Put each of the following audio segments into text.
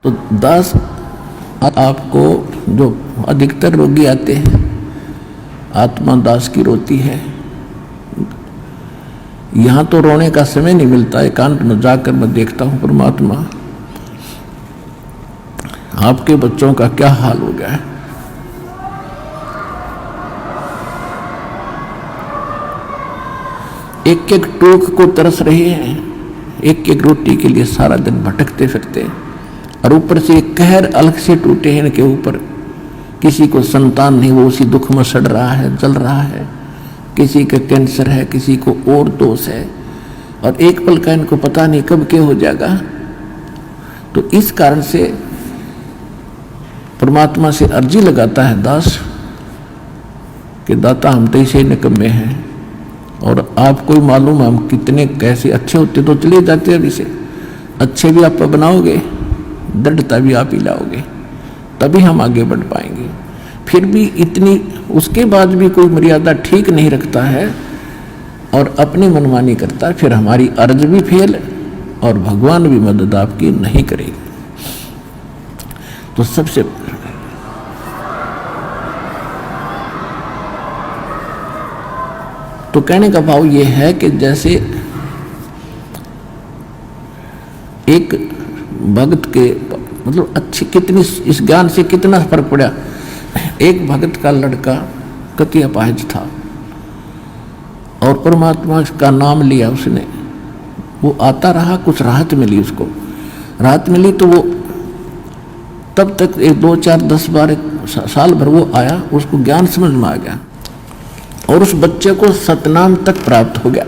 तो दास आपको जो अधिकतर रोगी आते हैं, आत्मा दास की रोती है। यहाँ तो रोने का समय नहीं मिलता, एकांत में जाकर मैं देखता हूँ परमात्मा आपके बच्चों का क्या हाल हो गया है। एक एक टूक को तरस रहे हैं, एक एक रोटी के लिए सारा दिन भटकते फिरते, और ऊपर से एक कहर अलग से टूटे हैं इनके ऊपर। किसी को संतान नहीं, वो उसी दुख में सड़ रहा है, जल रहा है। किसी का कैंसर है, किसी को और दोष है, और एक पल का इनको पता नहीं कब क्या हो जाएगा। तो इस कारण से परमात्मा से अर्जी लगाता है दास कि दाता हम तो इसे निकम्मे हैं, और आपको ही मालूम हम कितने कैसे अच्छे होते तो चले जाते। अभी से अच्छे भी आप बनाओगे, दृढ़ता भी आप ही लाओगे, तभी हम आगे बढ़ पाएंगे। फिर भी इतनी उसके बाद भी कोई मर्यादा ठीक नहीं रखता है और अपनी मनमानी करता है, फिर हमारी अर्ज भी फेल और भगवान भी मदद आपकी नहीं करेगी। तो सबसे तो कहने का भाव ये है कि जैसे एक भक्त के मतलब अच्छी कितनी इस ज्ञान से कितना फर्क पड़ा। एक भक्त का लड़का कति अपाहिज था और परमात्मा का नाम लिया उसने, वो आता रहा, कुछ राहत मिली उसको। राहत मिली तो वो तब तक 1 2 4 10 12 साल भर वो आया, उसको ज्ञान समझ में आ गया और उस बच्चे को सतनाम तक प्राप्त हो गया,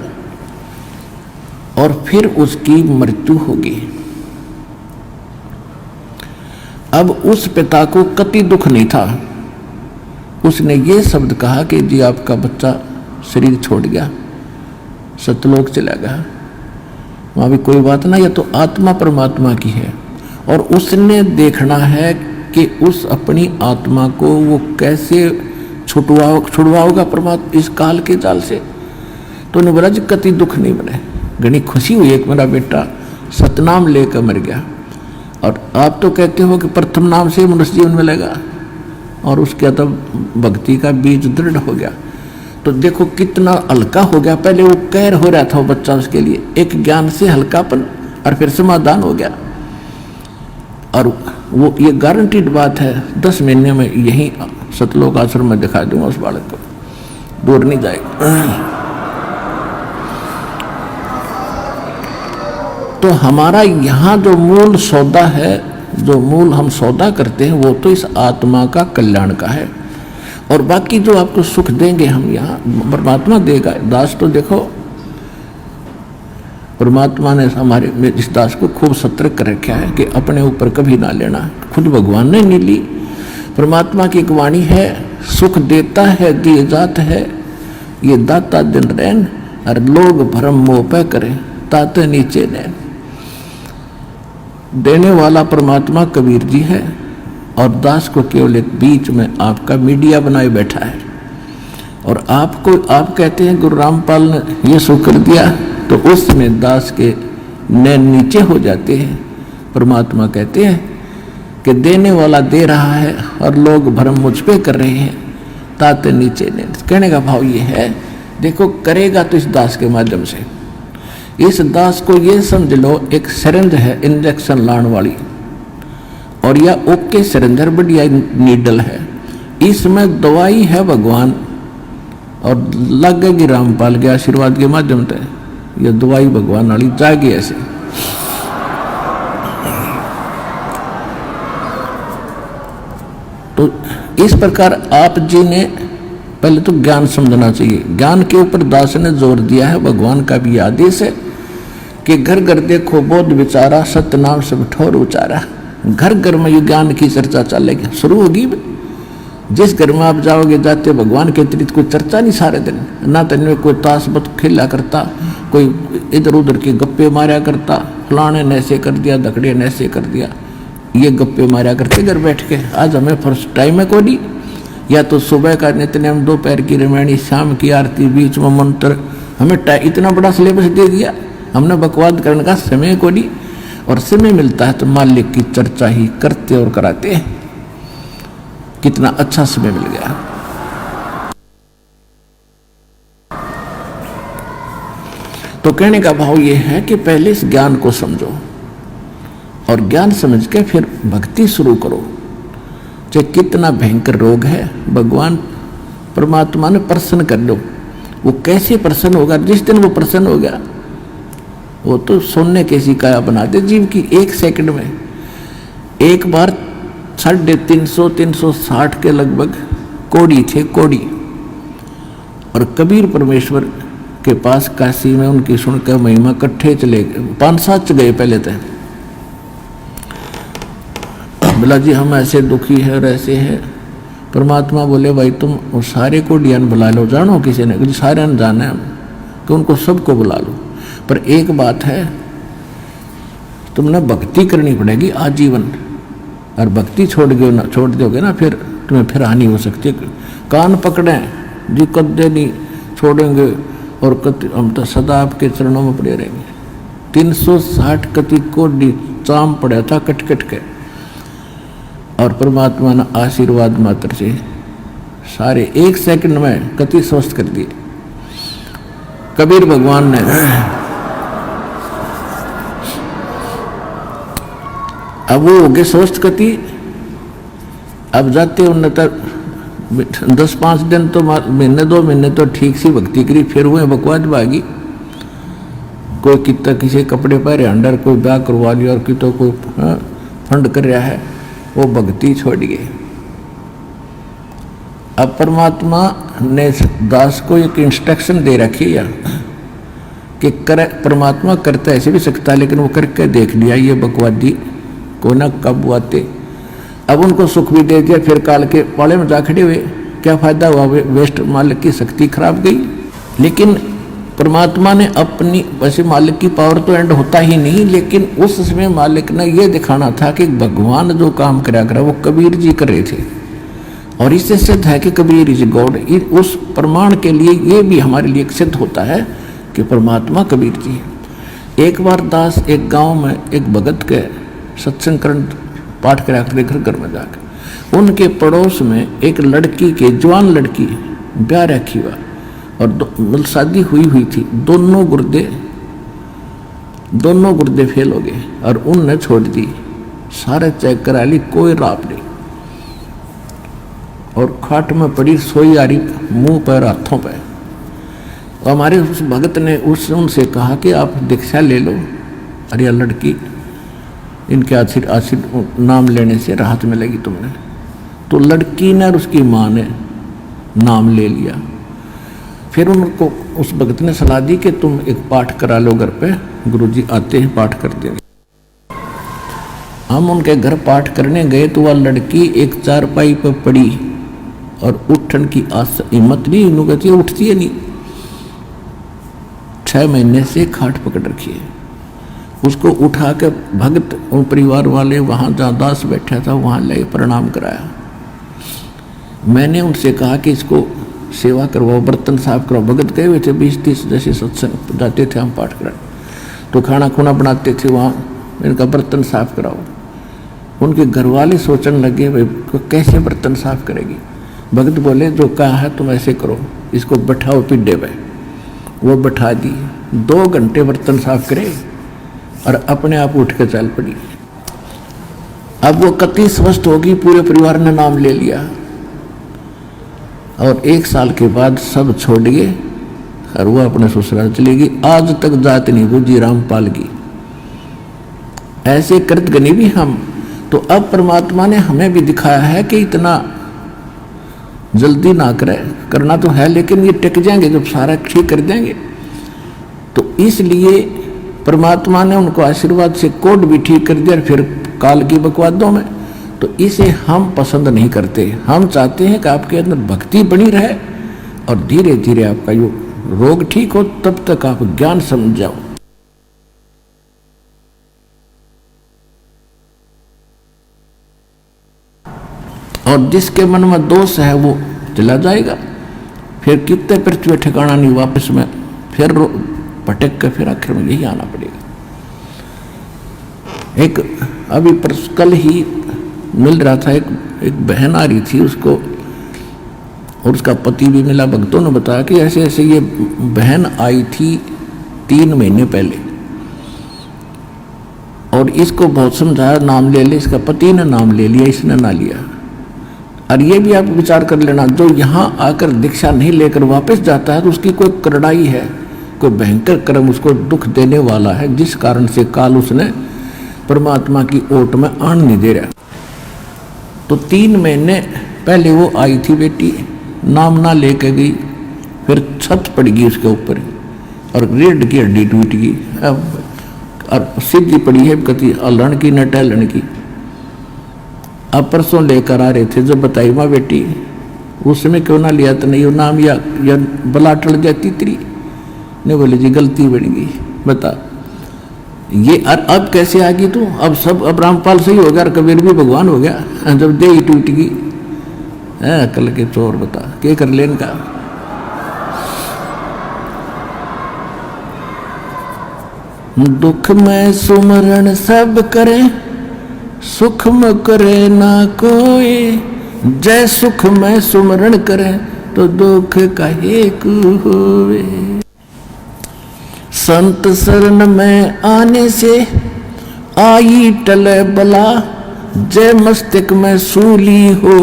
और फिर उसकी मृत्यु होगी। अब उस पिता को कति दुख नहीं था। उसने ये शब्द कहा कि जी आपका बच्चा शरीर छोड़ गया, सतलोक चला गया, वहां भी कोई बात ना, यह तो आत्मा परमात्मा की है, और उसने देखना है कि उस अपनी आत्मा को वो कैसे छुड़वाओगा परमात्मा इस काल के जाल से। तो उन्हें बोला जी कति दुख नहीं बने, घनी खुशी हुई एक मेरा बेटा सतनाम लेकर मर गया। और आप तो कहते हो कि प्रथम नाम से मनुष्य जीवन मिलेगा, और उसके तब भक्ति का बीज दृढ़ हो गया। तो देखो कितना हल्का हो गया। पहले वो कहर हो रहा था वो बच्चा, उसके लिए एक ज्ञान से हल्कापन, और फिर समाधान हो गया। और वो ये गारंटीड बात है, 10 महीने में यही सतलोक आश्रम में दिखा दूंगा उस बालक को, दूर नहीं जाएगा। तो हमारा यहाँ जो मूल सौदा है, जो मूल हम सौदा करते हैं, वो तो इस आत्मा का कल्याण का है, और बाकी जो आपको सुख देंगे हम यहाँ परमात्मा देगा। दास तो देखो परमात्मा ने हमारे इस दास को खूब सतर्क कर रखा है कि अपने ऊपर कभी ना लेना। खुद भगवान ने नहीं ली, परमात्मा की एक वाणी है, सुख देता है दिए जात है, ये दाता दिन रैन, और लोग भरम मोह पे करें ताते नीचे नैन। देने वाला परमात्मा कबीर जी है, और दास को केवल एक बीच में आपका मीडिया बनाए बैठा है। और आपको आप कहते हैं गुरु रामपाल ने ये सुख कर दिया, तो उसमें दास के नैन नीचे हो जाते हैं। परमात्मा कहते हैं कि देने वाला दे रहा है और लोग भरम मुझ पे कर रहे हैं ताते नीचे नैन। कहने का भाव ये है, देखो करेगा तो इस दास के माध्यम से। इस दास को ये समझ लो एक सिरिंज है इंजेक्शन लाने वाली, और यह ओके सिरिंज है, बढ़िया नीडल है, इसमें दवाई है भगवान, और लगेगी रामपाल के आशीर्वाद के माध्यम से यह दवाई भगवान वाली जाएगी ऐसे। तो इस प्रकार आप जी ने पहले तो ज्ञान समझना चाहिए। ज्ञान के ऊपर दास ने जोर दिया है, भगवान का भी आदेश है कि घर घर देखो बोध विचारा, सत्य नाम सब ठोर उचारा। घर घर में ये ज्ञान की चर्चा चलेगी, शुरू होगी। जिस घर में आप जाओगे जाते भगवान के अतिरिक्त कोई चर्चा नहीं सारे दिन, ना तो इनमें कोई ताश बत खेला करता, कोई इधर उधर के गप्पे मारा करता, फलाने ने ऐसे कर दिया, धकड़े ने ऐसे कर दिया, ये गप्पे मारा करते घर बैठ के। आज हमें फर्स्ट टाइम है कोई, या तो सुबह का नित्यनेम, दोपहर की रामायणी, शाम की आरती, बीच में मंत्र, हमें इतना बड़ा सिलेबस दे दिया, हमने बकवाद करने का समय को नहीं। और समय मिलता है तो मालिक की चर्चा ही करते और कराते हैं। कितना अच्छा समय मिल गया। तो कहने का भाव ये है कि पहले इस ज्ञान को समझो और ज्ञान समझ के फिर भक्ति शुरू करो। चाहे कितना भयंकर रोग है, भगवान परमात्मा ने प्रसन्न कर लो। वो कैसे प्रसन्न होगा? जिस दिन वो प्रसन्न हो गया वो तो सोने कैसी काया बना दे जीव की। एक सेकंड में एक बार 350-360 के लगभग कोड़ी थे, कोड़ी, और कबीर परमेश्वर के पास काशी में उनकी सुनकर महिमा इकट्ठे चले गए। 5-7 गए पहले तो। बोला जी हम ऐसे दुखी है और ऐसे है। परमात्मा बोले भाई तुम वो सारे को डियान बुला लो, जानो किसी ने? सारे ने जाना है कि उनको सबको बुला लो, पर एक बात है तुमने भक्ति करनी पड़ेगी आजीवन, और भक्ति छोड़ दोगे ना फिर तुम्हें फिर हानि हो सकती है। कान पकड़े जी, कदे नहीं छोड़ेंगे और हम तो सदा आपके चरणों में पड़े रहेंगे। 360 कति कोडी चाम पड़ा था कट कट के, और परमात्मा ने आशीर्वाद मात्र से सारे एक सेकंड में कति स्वस्थ कर दिए। कबीर भगवान ने अब वो हो गए स्वस्थ कति। अब जाते उन्हें तक 10-5 दिन तो महीने 2 महीने तो ठीक सी भक्ति करी, फिर हुए बकवाद भागी। कोई कितना किसी कपड़े पहरे अंडर, कोई ब्याह करवा लिया, और कितो कोई फंड कर रहा है, वो भक्ति छोड़ गए। अब परमात्मा ने दास को एक इंस्ट्रक्शन दे रखी है कि परमात्मा करता ऐसे भी सकता है, लेकिन वो करके देख लिया ये बकवादी को ना कब आते। अब उनको सुख भी दे दिया, फिर काल के पाले में जा खड़े हुए। क्या फायदा हुआ? वेस्ट, मालिक की शक्ति खराब गई। लेकिन परमात्मा ने अपनी, वैसे मालिक की पावर तो एंड होता ही नहीं, लेकिन उस समय मालिक ने यह दिखाना था कि भगवान जो काम करा करा वो कबीर जी कर रहे थे, और इससे सिद्ध है कि कबीर इज गॉड। उस प्रमाण के लिए ये भी हमारे लिए सिद्ध होता है कि परमात्मा कबीर जी है। एक बार दास एक गांव में एक भगत के सत्संग करण पाठ करा कर घर में जाकर उनके पड़ोस में एक लड़की के, जवान लड़की, ब्याह रखी हुआ और शादी हुई थी। दोनों गुर्दे फेल हो गए और उनने छोड़ दी। सारे चेक करा ली, कोई राप नहीं, और खाट में पड़ी सोई आ रही, मुंह पर हाथों पर। हमारे उस भगत ने उनसे कहा कि आप दीक्षा ले लो, अरे लड़की इनके आशीर्वाद नाम लेने से राहत मिलेगी तुमने। तो लड़की ने और उसकी माँ ने नाम ले लिया। फिर उनको उस भगत ने सलाह दी कि तुम एक पाठ करा लो घर पे, गुरुजी आते हैं पाठ कर देंगे। हम उनके घर पाठ करने गए तो वह लड़की एक चारपाई पर पड़ी और उठन की हिम्मत नहीं, इन्हों कहती है उठती है नहीं। 6 महीने से खाट पकड़ रखी है। उसको उठा के भगत और परिवार वाले वहाँ जहाँ दास बैठा था वहाँ ले प्रणाम कराया। मैंने उनसे कहा कि इसको सेवा करवाओ, बर्तन साफ कराओ। भगत गए हुए थे 20-30 जैसे सत्संग जाते थे हम पाठ करा, तो खाना खुना बनाते थे वहाँ, इनका बर्तन साफ कराओ। उनके घर वाले सोचने लगे भाई कैसे बर्तन साफ करेगी। भगत बोले जो कहा है तुम ऐसे करो, इसको बैठाओ पिड्डे पे। वो बैठा दी, 2 घंटे बर्तन साफ करे और अपने आप उठ के चल पड़ी। अब वो कति स्वस्थ होगी, पूरे परिवार ने नाम ले लिया, और 1 साल के बाद सब छोड़ गए और वो अपने ससुराल चली गई। आज तक जात नहीं बूझी रामपाल की। ऐसे कृतघ्नी भी हम। तो अब परमात्मा ने हमें भी दिखाया है कि इतना जल्दी ना करे, करना तो है लेकिन ये टिक जाएंगे जब सारा ठीक कर देंगे। तो इसलिए परमात्मा ने उनको आशीर्वाद से कोड भी ठीक कर दिया, फिर काल की बकवादों में। तो इसे हम पसंद नहीं करते। हम चाहते हैं कि आपके अंदर भक्ति बनी रहे और धीरे धीरे आपका यो रोग ठीक हो, तब तक आप ज्ञान समझ जाओ। और जिसके मन में दोष है वो चला जाएगा, फिर कितने पृथ्वी ठिकाना नहीं, वापस में फिर भटक कर फिर आखिर में यही आना पड़ेगा। एक अभी कल ही मिल रहा था, एक बहन आ रही थी, उसको और उसका पति भी मिला। भक्तों ने बताया कि ऐसे ऐसे ये बहन आई थी 3 महीने पहले और इसको बहुत समझाया, नाम ले ले, इसका पति ने नाम ले लिया, इसने ना लिया। और ये भी आप विचार कर लेना, जो यहाँ आकर दीक्षा नहीं लेकर वापस जाता है तो उसकी कोई करड़ाई है, कोई भयंकर कर्म उसको दुख देने वाला है, जिस कारण से काल उसने परमात्मा की ओट में आन नहीं दे रहा। तो 3 महीने पहले वो आई थी बेटी, नाम ना लेके गई, फिर छत पड़ गई उसके ऊपर और रीढ़ की हड्डी टूट गई, और सीधी पड़ी है कति अलण की न टहलन की। अब परसों लेकर आ रहे थे, जब बताई माँ बेटी उस समय क्यों ना लिया, तो नहीं वो नाम या बला टल जाती तेरी। नहीं बोले जी गलती बन गई, बता ये अब कैसे आ गई तू? अब सब, अब रामपाल सही हो गया और कबीर भी भगवान हो गया, जब दे ही टूट गई है। कल के चोर बता क्या कर लेन का। दुख में सुमरण सब करे, सुख में करे ना कोई, जय सुख में सुमरण करे तो दुख काहे को होवे। संत शरण में आने से आई टले बला, जय मस्तक में सूली हो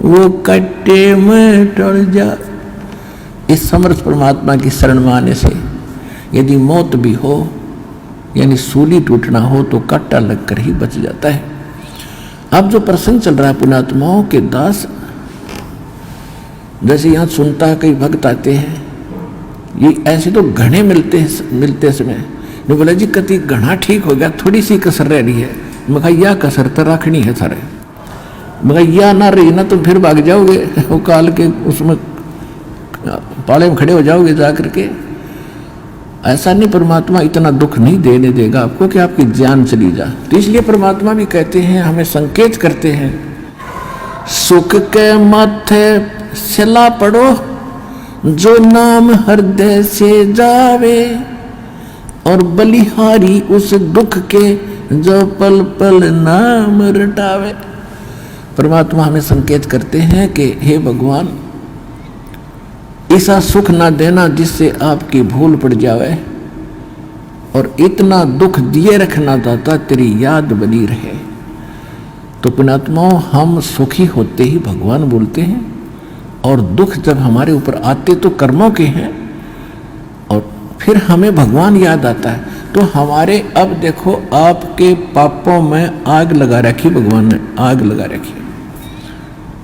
वो कट्टे में टल जा। इस समर्थ परमात्मा की शरण में आने से यदि मौत भी हो यानी सूली टूटना हो तो कट्टा लगकर ही बच जाता है। अब जो प्रसंग चल रहा है पुण्यात्माओं के दास, जैसे यहाँ सुनता है कई भक्त आते हैं, ये ऐसे तो घने मिलते समय ने बोला जी कति घना ठीक हो गया, थोड़ी सी कसर रह रही है। मैं कहा यह कसर तो रखनी है सारे, मगर यह ना रही ना तो फिर भाग जाओगे वो काल के उसमें पाले में खड़े हो जाओगे जा करके। ऐसा नहीं, परमात्मा इतना दुख नहीं देने देगा आपको कि आपकी जान चली जा। तो इसलिए परमात्मा भी कहते हैं, हमें संकेत करते हैं, सुख के माथे सिला पड़ो जो नाम हृदय से जावे, और बलिहारी उस दुख के जो पल पल नाम रटावे। परमात्मा हमें संकेत करते हैं कि हे भगवान, ऐसा सुख ना देना जिससे आपकी भूल पड़ जावे, और इतना दुख दिए रखना दाता तेरी याद बनी रहे। तो पुण्यात्माओं, हम सुखी होते ही भगवान बोलते हैं, और दुख जब हमारे ऊपर आते तो कर्मों के हैं, और फिर हमें भगवान याद आता है। तो हमारे, अब देखो आपके पापों में आग लगा रखी, भगवान ने आग लगा रखी,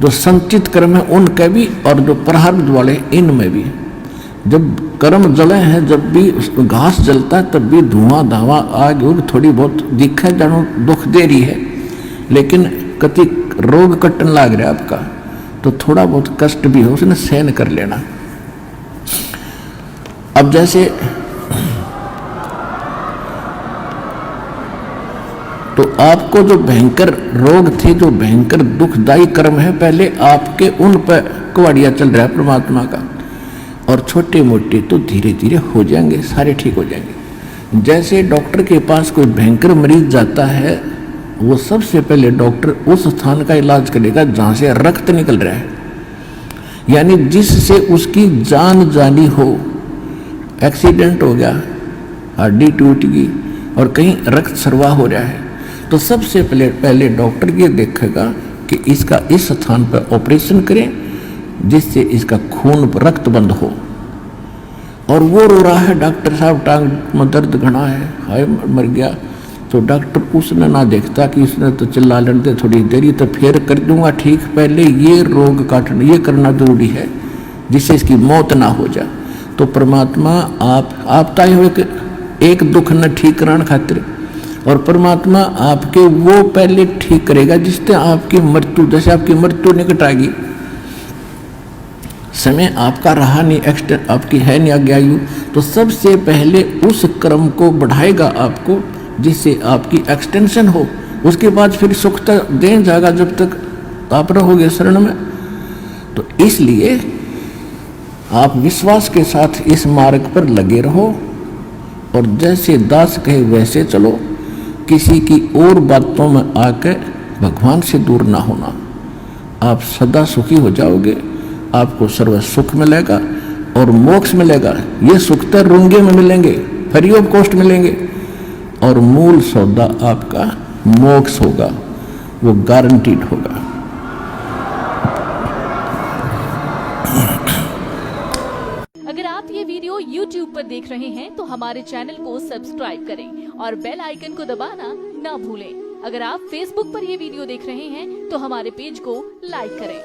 जो संचित कर्म है उनके भी और जो प्रारब्ध वाले इनमें भी। जब कर्म जले हैं, जब भी घास जलता है तब भी धुआं धावा आग उग थोड़ी बहुत दिखे जानो दुख दे रही है, लेकिन कति रोग कटन लाग रहा है आपका तो थोड़ा बहुत कष्ट भी हो उसने सहन कर लेना। अब जैसे तो आपको जो भयंकर रोग थे, जो भयंकर दुखदायी कर्म है, पहले आपके उन पर कुवाड़िया चल रहा है परमात्मा का, और छोटे मोटे तो धीरे धीरे हो जाएंगे, सारे ठीक हो जाएंगे। जैसे डॉक्टर के पास कोई भयंकर मरीज जाता है, वो सबसे पहले डॉक्टर उस स्थान का इलाज करेगा जहां से रक्त निकल रहा है, यानी जिससे उसकी जान जानी हो। एक्सीडेंट हो गया, हड्डी टूट गई और कहीं रक्त स्राव हो रहा है, तो सबसे पहले डॉक्टर ये देखेगा कि इसका इस स्थान पर ऑपरेशन करें जिससे इसका खून रक्त बंद हो। और वो रो रहा है, डॉक्टर साहब टांग में दर्द घना है, हाय मर गया, तो डॉक्टर उसने ना देखता कि उसने तो चिल्ला लड़ते थोड़ी देरी तो फिर कर दूंगा ठीक, पहले ये रोग काटना ये करना जरूरी है जिससे इसकी मौत ना हो जाए। तो परमात्मा आप ताई हो एक दुख न ठीक कराने खातिर, और परमात्मा आपके वो पहले ठीक करेगा जिससे आपकी मृत्यु, जैसे आपकी मृत्यु निकट आएगी, समय आपका रहा नहीं, एक्सटेंड आपकी है नहीं आगे आयु, तो सबसे पहले उस कर्म को बढ़ाएगा आपको जिससे आपकी एक्सटेंशन हो। उसके बाद फिर सुख तक दे जाएगा जब तक आप रहोगे शरण में। तो इसलिए आप विश्वास के साथ इस मार्ग पर लगे रहो, और जैसे दास कहे वैसे चलो, किसी की और बातों में आके भगवान से दूर ना होना। आप सदा सुखी हो जाओगे, आपको सर्व सुख मिलेगा और मोक्ष मिलेगा। ये सुख तो रुंगे में मिलेंगे, फ्री ऑफ कॉस्ट मिलेंगे, और मूल सौदा आपका मोक्ष होगा, वो गारंटीड होगा। अगर आप ये वीडियो YouTube पर देख रहे हैं तो हमारे चैनल को सब्सक्राइब करें और बेल आइकन को दबाना ना भूलें। अगर आप Facebook पर ये वीडियो देख रहे हैं तो हमारे पेज को लाइक करें।